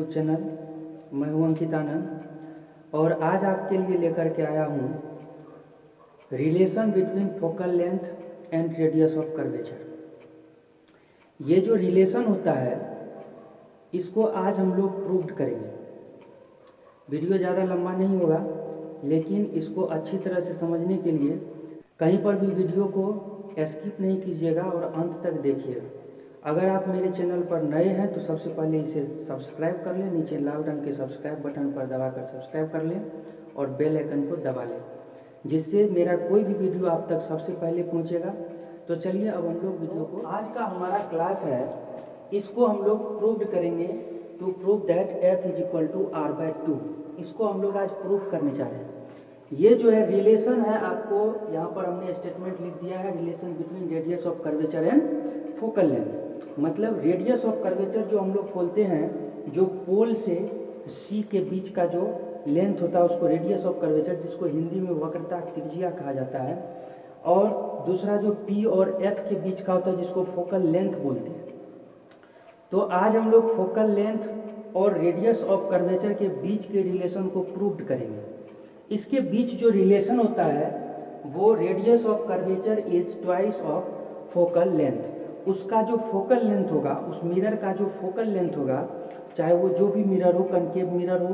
YouTube channel. मैं हूं अंकित आनंद और आज आपके लिए लेकर के आया हूं relation between focal length and radius of curvature. ये जो रिलेशन होता है इसको आज हम लोग प्रूव करेंगे। वीडियो ज़्यादा लंबा नहीं होगा, लेकिन इसको अच्छी तरह से समझने के लिए कहीं पर भी वीडियो को स्किप नहीं कीजिएगा और अंत तक देखिएगा। अगर आप मेरे चैनल पर नए हैं तो सबसे पहले इसे सब्सक्राइब कर लें। नीचे लाल रंग के सब्सक्राइब बटन पर दबाकर सब्सक्राइब कर लें और बेल आइकन को दबा लें, जिससे मेरा कोई भी वीडियो आप तक सबसे पहले पहुंचेगा। तो चलिए अब हम लोग वीडियो को, आज का हमारा क्लास है, इसको हम लोग प्रूव करेंगे। To prove that F is equal to R/2। इसको हम लोग आज प्रूफ करने जा रहे हैं। ये जो है रिलेशन है, आपको यहाँ पर हमने स्टेटमेंट लिख दिया है, relation between radius of curvature and focal length. मतलब रेडियस ऑफ कर्वेचर जो हम लोग बोलते हैं, जो पोल से सी के बीच का जो लेंथ होता है उसको रेडियस ऑफ कर्वेचर, जिसको हिंदी में वक्रता त्रिज्या कहा जाता है। और दूसरा जो P और F के बीच का होता है जिसको फोकल लेंथ बोलते हैं। तो आज हम लोग फोकल लेंथ और रेडियस ऑफ कर्वेचर के बीच के रिलेशन को प्रूव करेंगे। इसके बीच जो रिलेशन होता है वो radius of curvature is twice of focal length. उसका जो फोकल लेंथ होगा, उस मिरर का जो फोकल लेंथ होगा, चाहे वो जो भी मिरर हो, कनकेव मिरर हो,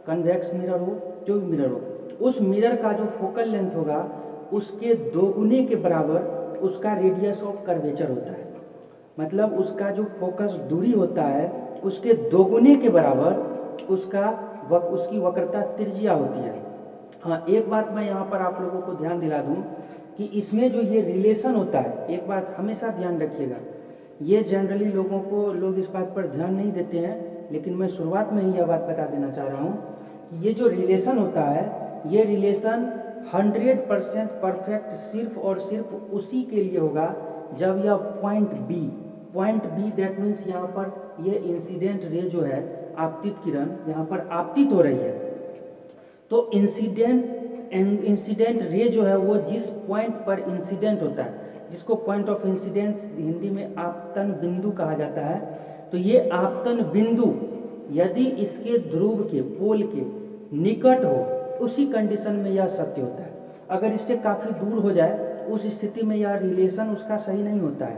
कन्वेक्स मिरर हो, जो भी मिरर हो, उस मिरर का जो फोकल लेंथ होगा उसके दोगुने के बराबर उसका रेडियस ऑफ कर्वेचर होता है। मतलब उसका जो फोकस दूरी होता है उसके दोगुने के बराबर उसकी वक्रता त्रिज्या होती है। हाँ, एक बात मैं यहाँ पर आप लोगों को ध्यान दिला दूँ कि इसमें जो ये रिलेशन होता है, एक बात हमेशा ध्यान रखिएगा, ये जनरली लोग इस बात पर ध्यान नहीं देते हैं, लेकिन मैं शुरुआत में ही यह बात बता देना चाह रहा हूँ कि ये जो रिलेशन होता है, ये रिलेशन 100% परफेक्ट सिर्फ और सिर्फ उसी के लिए होगा जब यह पॉइंट बी दैट मीन्स यहाँ पर ये इंसिडेंट रे जो है, आपतित किरण यहाँ पर आपतित हो रही है। तो इंसिडेंट रे जो है वो जिस पॉइंट पर इंसिडेंट होता है, जिसको पॉइंट ऑफ इंसिडेंस हिंदी में आपतन बिंदु कहा जाता है, तो ये आपतन बिंदु यदि इसके ध्रुव के पोल के निकट हो, उसी कंडीशन में यह सत्य होता है। अगर इससे काफ़ी दूर हो जाए उस स्थिति में यह रिलेशन उसका सही नहीं होता है,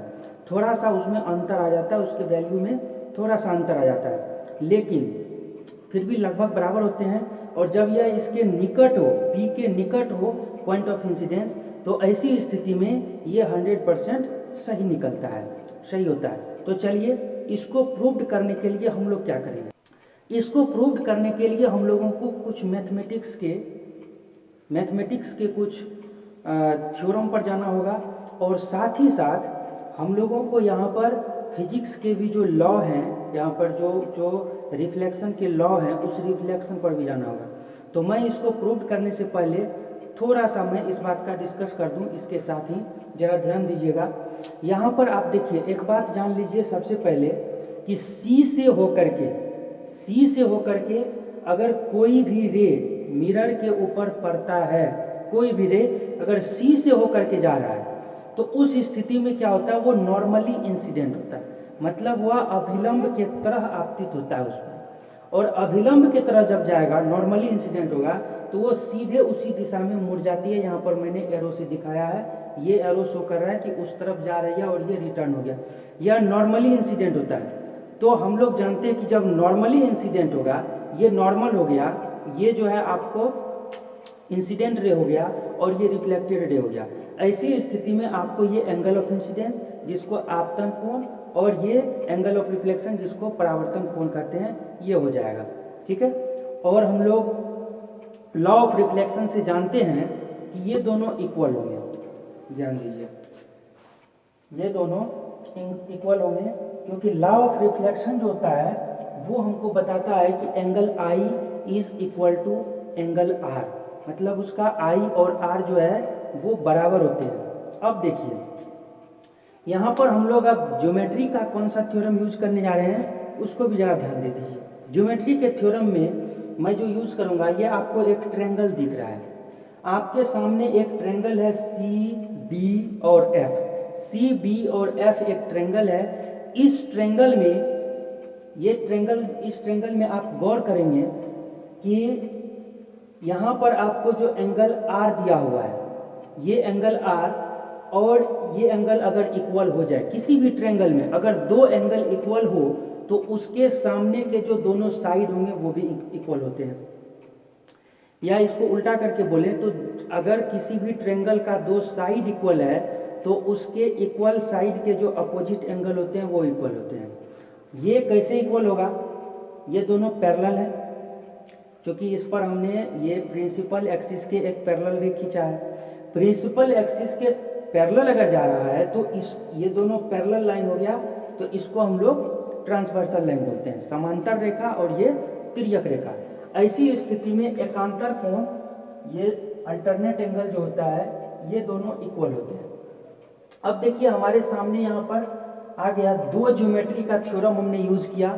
थोड़ा सा उसमें अंतर आ जाता है, उसके वैल्यू में थोड़ा सा अंतर आ जाता है, लेकिन फिर भी लगभग बराबर होते हैं। और जब यह इसके निकट हो, P के निकट हो पॉइंट ऑफ इंसिडेंस, तो ऐसी स्थिति में ये 100% सही निकलता है, सही होता है। तो चलिए इसको प्रूव करने के लिए हम लोग क्या करेंगे। इसको प्रूव करने के लिए हम लोगों को कुछ मैथमेटिक्स के कुछ थ्योरम पर जाना होगा, और साथ ही साथ हम लोगों को यहाँ पर फिजिक्स के भी जो लॉ हैं, यहाँ पर जो रिफ्लेक्शन के लॉ हैं, उस रिफ्लेक्शन पर भी जाना होगा। तो मैं इसको प्रूव करने से पहले थोड़ा सा मैं इस बात का डिस्कस कर दूं। इसके साथ ही जरा ध्यान दीजिएगा, यहाँ पर आप देखिए, एक बात जान लीजिए सबसे पहले कि सी से होकर के अगर कोई भी रे मिरर के ऊपर पड़ता है, कोई भी रे अगर सी से होकर के जा रहा है, तो उस स्थिति में क्या होता है, वो नॉर्मली इंसिडेंट होता है। मतलब वह अभिलंब के तरह आपतित होता है उसमें, और अभिलंब के तरह जब जाएगा, नॉर्मली इंसिडेंट होगा, तो वो सीधे उसी दिशा में मुड़ जाती है। यहाँ पर मैंने एरो से दिखाया है, ये एरो शो कर रहा है कि उस तरफ जा रही है और ये रिटर्न हो गया। यह नॉर्मली इंसिडेंट होता है। तो हम लोग जानते हैं कि जब नॉर्मली इंसिडेंट होगा, ये नॉर्मल हो गया, ये जो है आपको इंसिडेंट रे हो गया और ये रिफ्लेक्टेड रे हो गया। ऐसी स्थिति में आपको ये एंगल ऑफ इंसिडेंस जिसको आपतन कोण, और ये एंगल ऑफ रिफ्लेक्शन जिसको परावर्तन कोण कहते हैं, ये हो जाएगा। ठीक है। और हम लोग लॉ ऑफ रिफ्लेक्शन से जानते हैं कि ये दोनों इक्वल होंगे। ध्यान दीजिए, ये दोनों इक्वल होंगे, क्योंकि लॉ ऑफ रिफ्लेक्शन जो होता है वो हमको बताता है कि angle I is equal to angle R। मतलब उसका I और R जो है वो बराबर होते हैं। अब देखिए, यहाँ पर हम लोग अब ज्योमेट्री का कौन सा थ्योरम यूज करने जा रहे हैं, उसको भी जरा ध्यान दे दीजिए। ज्योमेट्री के थ्योरम में मैं जो यूज करूँगा, ये आपको एक ट्रायंगल दिख रहा है, आपके सामने एक ट्रायंगल है CB और F। CB और F एक ट्रायंगल है। इस ट्रायंगल में ये ट्रेंगल, इस ट्रेंगल में आप गौर करेंगे कि यहाँ पर आपको जो एंगल आर दिया हुआ है, ये एंगल आर और ये एंगल अगर इक्वल हो जाए, किसी भी ट्रेंगल में अगर दो एंगल इक्वल हो तो उसके सामने के जो दोनों साइड होंगे वो भी इक्वल होते हैं। या इसको उल्टा करके बोले तो अगर किसी भी ट्रेंगल का दो साइड इक्वल है तो उसके इक्वल साइड के जो अपोजिट एंगल होते हैं वो इक्वल होते हैं। ये कैसे इक्वल होगा? ये दोनों पैरेलल है, क्योंकि इस पर हमने ये प्रिंसिपल एक्सिस के एक पैरेलल रे खींचा है। प्रिंसिपल एक्सिस के पैरेलल अगर जा रहा है तो ये दोनों पैरेलल लाइन हो गया, तो इसको हम लोग ट्रांसवर्सल लाइन बोलते हैं, समांतर रेखा और ये तिर्यक रेखा। ऐसी स्थिति में एकांतर कोण, ये अल्टरनेट एंगल जो होता है, ये दोनों इक्वल होते हैं। अब देखिए हमारे सामने यहाँ पर आ गया, दो ज्योमेट्री का थ्योरम हमने यूज किया।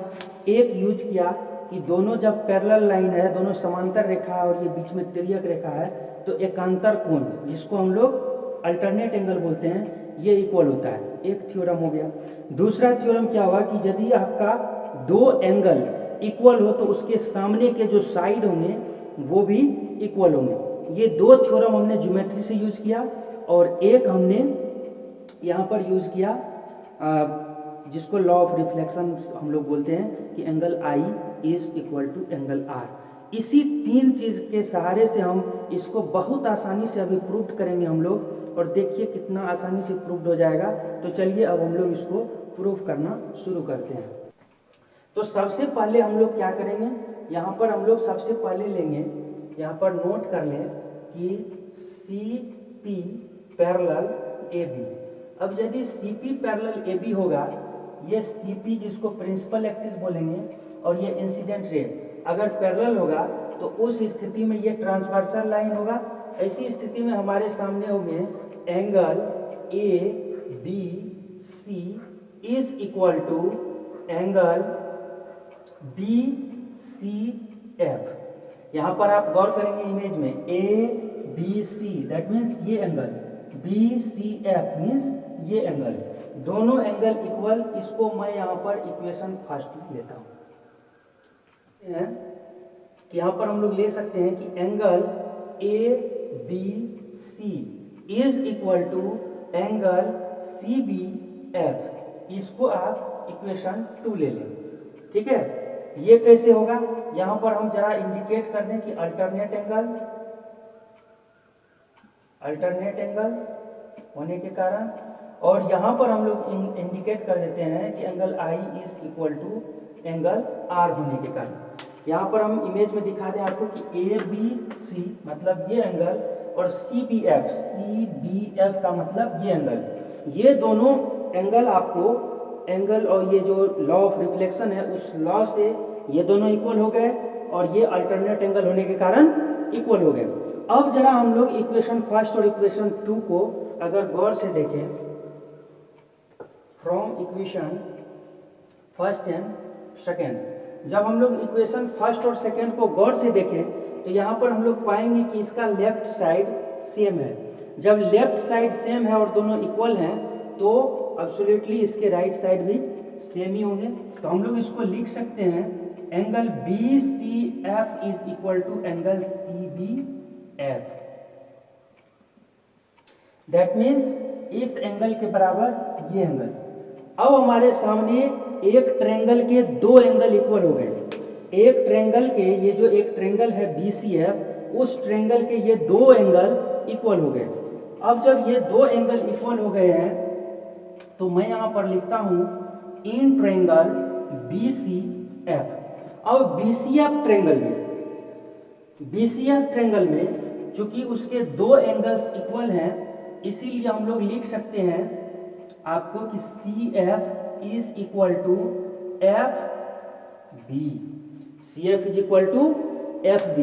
एक यूज किया कि दोनों जब पैरेलल लाइन है, दोनों समांतर रेखा है और ये बीच में तिर्यक रेखा है, तो एकांतर कोण जिसको हम लोग अल्टरनेट एंगल बोलते हैं, ये इक्वल होता है। एक थ्योरम हो गया। दूसरा थ्योरम क्या हुआ कि यदि आपका दो एंगल इक्वल हो तो उसके सामने के जो साइड होंगे वो भी इक्वल होंगे। ये दो थ्योरम हमने ज्योमेट्री से यूज किया और एक हमने यहाँ पर यूज किया जिसको लॉ ऑफ रिफ्लेक्शन हम लोग बोलते हैं कि angle I is equal to angle R. इसी तीन चीज के सहारे से हम इसको बहुत आसानी से अभी प्रूव करेंगे हम लोग, और देखिए कितना आसानी से प्रूव हो जाएगा। तो चलिए अब हम लोग इसको प्रूव करना शुरू करते हैं। तो सबसे पहले हम लोग क्या करेंगे, यहाँ पर हम लोग सबसे पहले लेंगे, यहाँ पर नोट कर लें कि C P parallel A B. अब यदि C P parallel A B होगा, ये सी पी जिसको प्रिंसिपल एक्सिस बोलेंगे और ये इंसिडेंट रे अगर पैरेलल होगा तो उस स्थिति में ये ट्रांसवर्सल लाइन होगा। ऐसी स्थिति में हमारे सामने होंगे angle A B C is equal to angle B C F. यहाँ पर आप गौर करेंगे इमेज में A B C, that means ये angle, B C F means ये एंगल, दोनों एंगल इक्वल। इसको मैं यहाँ पर इक्वेशन फर्स्ट लेता हूँ। यहाँ पर हम लोग ले सकते हैं कि angle A B C is equal to angle C B F. इसको आप इक्वेशन 2 ले लें, ठीक है। ये कैसे होगा, यहाँ पर हम जरा इंडिकेट कर दें कि अल्टरनेट एंगल होने के कारण, और यहाँ पर हम लोग इंडिकेट कर देते हैं कि angle I is equal to angle R होने के कारण। यहाँ पर हम इमेज में दिखा दें आपको कि ए बी सी मतलब ये एंगल और सी बी एफ का मतलब ये एंगल। ये दोनों एंगल आपको एंगल और ये जो लॉ ऑफ रिफ्लेक्शन है उस लॉ से ये दोनों इक्वल हो गए और ये अल्टरनेट एंगल होने के कारण इक्वल हो गए। अब जरा हम लोग इक्वेशन फर्स्ट और इक्वेशन 2 को अगर गौर से देखें, from equation first and second, जब हम लोग इक्वेशन फर्स्ट और सेकेंड को गौर से देखें तो यहाँ पर हम लोग पाएंगे कि इसका लेफ्ट साइड सेम है। जब लेफ्ट साइड सेम है और दोनों इक्वल हैं तो एब्सोल्युटली इसके राइट साइड भी सेम ही होंगे। तो हम लोग इसको लिख सकते हैं angle B C F is equal to angle C B F. That means इस एंगल के बराबर ये एंगल। अब हमारे सामने एक ट्रायंगल के दो एंगल इक्वल हो गए। एक ट्रायंगल के ये जो एक ट्रायंगल है BCF, उस ट्रायंगल के ये दो एंगल इक्वल हो गए। अब जब ये दो एंगल इक्वल हो गए हैं तो मैं यहाँ पर लिखता हूँ इन ट्रायंगल BCF। अब BCF ट्रायंगल में चूंकि उसके दो एंगल्स इक्वल हैं इसीलिए हम लोग लिख सकते हैं आपको कि CF is equal to FB। CF is equal to FB,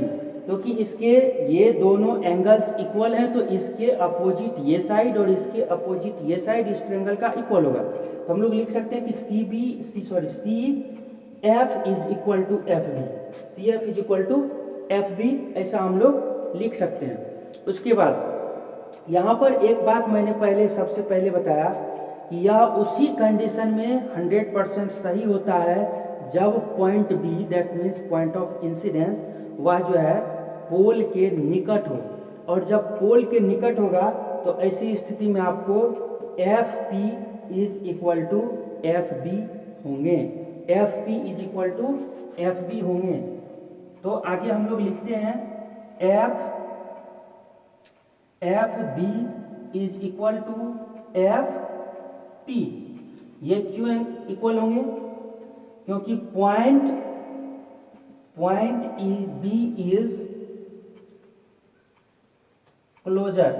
क्योंकि इसके ये दोनों एंगल्स इक्वल हैं तो इसके अपोजिट ये साइड और इसके अपोजिट ये साइड इस ट्रायंगल का इक्वल होगा। तो हम लोग लिख सकते हैं कि CF is equal to FB, CF is equal to FB, ऐसा हम लोग लिख सकते हैं। उसके बाद यहाँ पर एक बात मैंने सबसे पहले बताया कि यह उसी कंडीशन में 100% सही होता है जब point B, that means point of incidence, वह जो है पोल के निकट हो। और जब पोल के निकट होगा तो ऐसी स्थिति में आपको F P is equal to F B होंगे, F P is equal to F B होंगे। तो आगे हम लोग लिखते हैं F B is equal to F P. ये क्यों इक्वल होंगे? क्योंकि point B is closer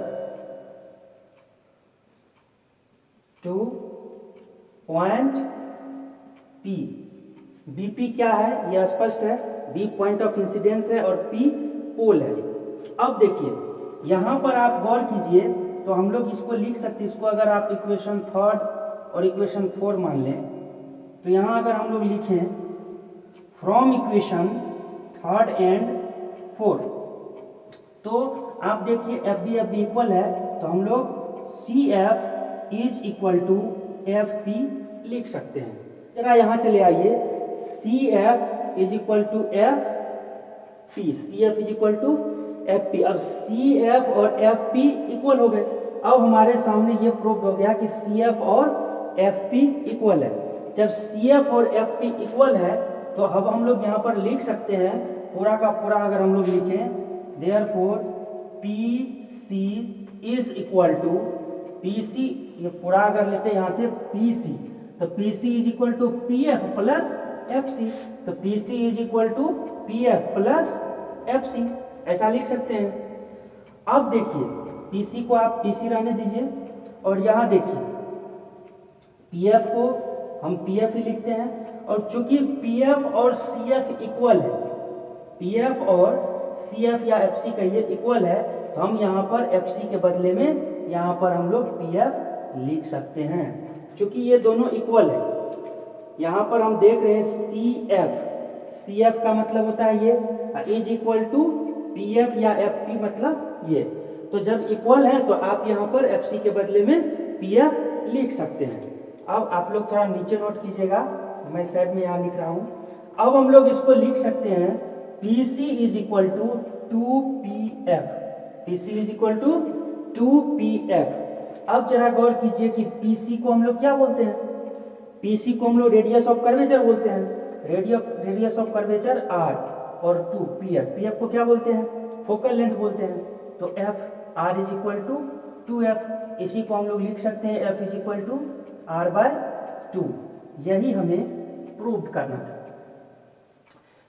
to point P. BP क्या है यह स्पष्ट है, बी पॉइंट ऑफ इंसिडेंस है और पी पोल है। अब देखिए यहां पर आप गौर कीजिए तो हम लोग इसको लिख सकते हैं, इसको अगर आप इक्वेशन 3 और इक्वेशन 4 मान लें तो यहां अगर हम लोग लिखें फ्रॉम इक्वेशन 3 एंड 4, तो आप देखिए एफ बी इक्वल है तो हम लोग C F is equal to F P लिख सकते हैं। जरा यहाँ चले आइए, C F is equal to F P, C F is equal to F P. अब सी एफ और एफ पी इक्वल हो गए। अब हमारे सामने ये प्रूव हो गया कि सी एफ और एफ पी इक्वल है। जब सी एफ और एफ पी इक्वल है तो अब हम लोग यहाँ पर लिख सकते हैं पूरा का पूरा, अगर हम लोग लिखें therefore P C is equal to P C, ये पूरा अगर लेते हैं यहाँ से पी सी, तो P C is equal to P F plus F C, तो P C is equal to P F plus F C, ऐसा लिख सकते हैं। अब देखिए पी सी को आप पी सी रहने दीजिए और यहाँ देखिए पी एफ को हम पी एफ ही लिखते हैं। और चूंकि पी एफ और सी एफ इक्वल है, पी एफ और सी एफ या एफ सी कहिए इक्वल है, तो हम यहाँ पर एफ सी के बदले में यहाँ पर हम लोग पी एफ लिख सकते हैं। चूंकि ये दोनों इक्वल है, यहाँ पर हम देख रहे हैं सी एफ का मतलब होता है ये is equal to P F या एफ पी मतलब ये। तो जब इक्वल है तो आप यहाँ पर एफ सी के बदले में पी एफ लिख सकते हैं। अब आप लोग थोड़ा नीचे नोट कीजिएगा, मैं साइड में यहाँ लिख रहा हूँ। अब हम लोग इसको लिख सकते हैं P C is equal to 2pf, P C is equal to 2pf। अब जरा गौर कीजिए कि पी सी को हम लोग क्या बोलते हैं? पी सी को हम लोग रेडियस ऑफ कर्वेचर बोलते हैं, रेडियस ऑफ कर्वेचर r, और 2pf को क्या बोलते हैं? फोकल लेंथ बोलते हैं। तो f r is equal to 2f, इसी को हम लोग लिख सकते हैं f is equal to r/2। यही हमें प्रूव करना था।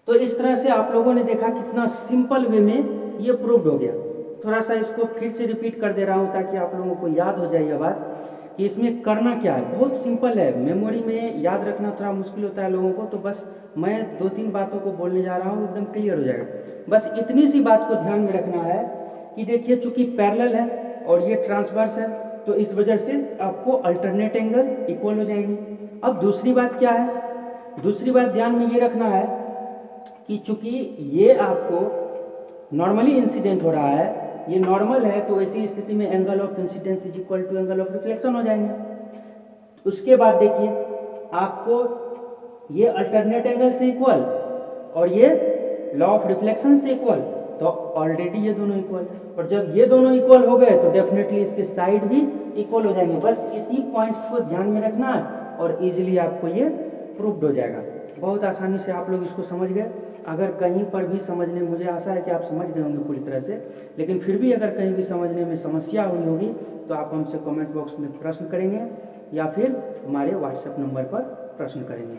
तो इस तरह से आप लोगों ने देखा कितना सिंपल वे में ये प्रूव हो गया। थोड़ा सा इसको फिर से रिपीट कर दे रहा हूँ ताकि आप लोगों को याद हो जाए ये बात कि इसमें करना क्या है। बहुत सिंपल है, मेमोरी में याद रखना थोड़ा मुश्किल होता है लोगों को, तो बस मैं 2-3 बातों को बोलने जा रहा हूँ, एकदम क्लियर हो जाएगा। बस इतनी सी बात को ध्यान में रखना है कि देखिए चूंकि पैरेलल है और ये ट्रांसवर्स है तो इस वजह से आपको अल्टरनेट एंगल इक्वल हो जाएंगे। अब दूसरी बात क्या है? दूसरी बात ध्यान में ये रखना है कि चूंकि ये आपको नॉर्मली इंसिडेंट हो रहा है, ये नॉर्मल है, तो ऐसी स्थिति में angle of incidence is equal to angle of reflection हो जाएंगे। उसके बाद देखिए आपको ये अल्टरनेट एंगल से इक्वल और ये लॉ ऑफ रिफ्लेक्शन से इक्वल, तो ऑलरेडी ये दोनों इक्वल, और जब ये दोनों इक्वल हो गए तो डेफिनेटली इसके साइड भी इक्वल हो जाएंगे। बस इसी पॉइंट्स को ध्यान में रखना है और इजीली आपको ये प्रूव्ड हो जाएगा। बहुत आसानी से आप लोग इसको समझ गए। अगर कहीं पर भी समझने, मुझे आशा है कि आप समझ गए होंगे पूरी तरह से, लेकिन फिर भी अगर कहीं भी समझने में समस्या हुई होगी तो आप हमसे कमेंट बॉक्स में प्रश्न करेंगे या फिर हमारे व्हाट्सएप नंबर पर प्रश्न करेंगे।